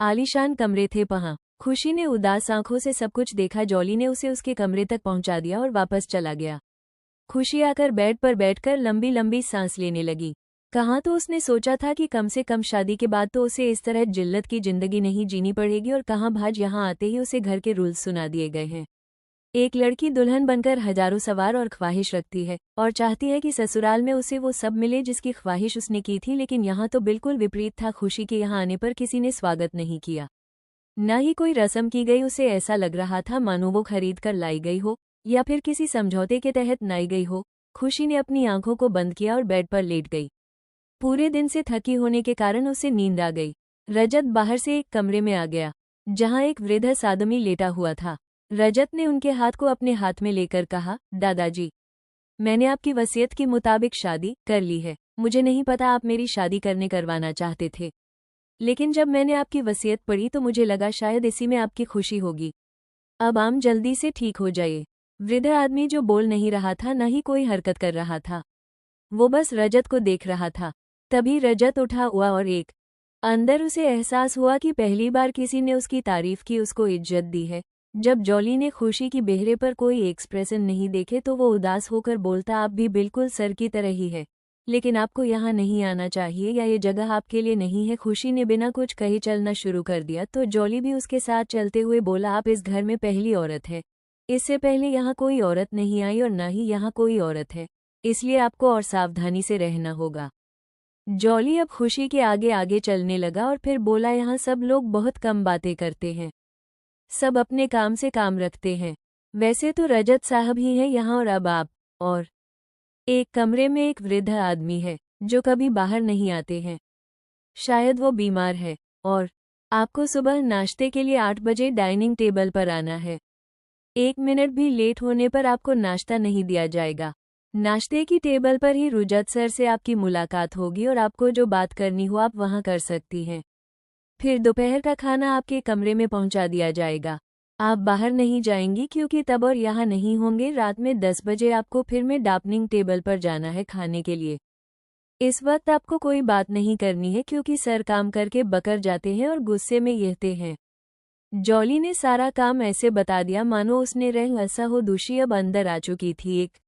आलीशान कमरे थे वहाँ। खुशी ने उदास आंखों से सब कुछ देखा। जॉली ने उसे उसके कमरे तक पहुंचा दिया और वापस चला गया। खुशी आकर बेड पर बैठकर लंबी लंबी सांस लेने लगी। कहाँ तो उसने सोचा था कि कम से कम शादी के बाद तो उसे इस तरह जिल्लत की जिंदगी नहीं जीनी पड़ेगी, और कहाँ भाज यहाँ आते ही उसे घर के रूल्स सुना दिए गए हैं। एक लड़की दुल्हन बनकर हजारों सवार और ख्वाहिश रखती है और चाहती है कि ससुराल में उसे वो सब मिले जिसकी ख्वाहिश उसने की थी, लेकिन यहाँ तो बिल्कुल विपरीत था। खुशी के यहाँ आने पर किसी ने स्वागत नहीं किया, न ही कोई रस्म की गई। उसे ऐसा लग रहा था मानो वो खरीद कर लाई गई हो या फिर किसी समझौते के तहत लाई गई हो। खुशी ने अपनी आंखों को बंद किया और बेड पर लेट गई। पूरे दिन से थकी होने के कारण उसे नींद आ गई। रजत बाहर से एक कमरे में आ गया जहां एक वृद्ध आदमी लेटा हुआ था। रजत ने उनके हाथ को अपने हाथ में लेकर कहा, दादाजी, मैंने आपकी वसीयत के मुताबिक शादी कर ली है। मुझे नहीं पता आप मेरी शादी करवाना चाहते थे, लेकिन जब मैंने आपकी वसीयत पढ़ी तो मुझे लगा शायद इसी में आपकी खुशी होगी। अब आम जल्दी से ठीक हो जाइए। वृद्ध आदमी जो बोल नहीं रहा था न ही कोई हरकत कर रहा था, वो बस रजत को देख रहा था। तभी रजत उठा हुआ और एक अंदर उसे एहसास हुआ कि पहली बार किसी ने उसकी तारीफ की, उसको इज्जत दी है। जब जॉली ने खुशी की चेहरे पर कोई एक्सप्रेशन नहीं देखे तो वो उदास होकर बोलता, आप भी बिल्कुल सर की तरह ही है, लेकिन आपको यहाँ नहीं आना चाहिए, या ये जगह आपके लिए नहीं है। खुशी ने बिना कुछ कहे चलना शुरू कर दिया तो जॉली भी उसके साथ चलते हुए बोला, आप इस घर में पहली औरत है। इससे पहले यहाँ कोई औरत नहीं आई और न ही यहाँ कोई औरत है, इसलिए आपको और सावधानी से रहना होगा। जॉली अब खुशी के आगे आगे चलने लगा और फिर बोला, यहाँ सब लोग बहुत कम बातें करते हैं, सब अपने काम से काम रखते हैं। वैसे तो रजत साहब ही है यहाँ, और अब आप और एक कमरे में एक वृद्ध आदमी है जो कभी बाहर नहीं आते हैं। शायद वो बीमार है और आपको सुबह नाश्ते के लिए 8 बजे डाइनिंग टेबल पर आना है। 1 मिनट भी लेट होने पर आपको नाश्ता नहीं दिया जाएगा। नाश्ते की टेबल पर ही रजत सर से आपकी मुलाकात होगी और आपको जो बात करनी हो आप वहां कर सकती हैं। फिर दोपहर का खाना आपके कमरे में पहुंचा दिया जाएगा। आप बाहर नहीं जाएंगी क्योंकि तब और यहाँ नहीं होंगे। रात में 10 बजे आपको फिर में डाइनिंग टेबल पर जाना है खाने के लिए। इस वक्त आपको कोई बात नहीं करनी है क्योंकि सर काम करके बकर जाते हैं और गुस्से में रहते हैं। जॉली ने सारा काम ऐसे बता दिया मानो उसने रंग असहो दूषी अब अंदर आ चुकी थी। एक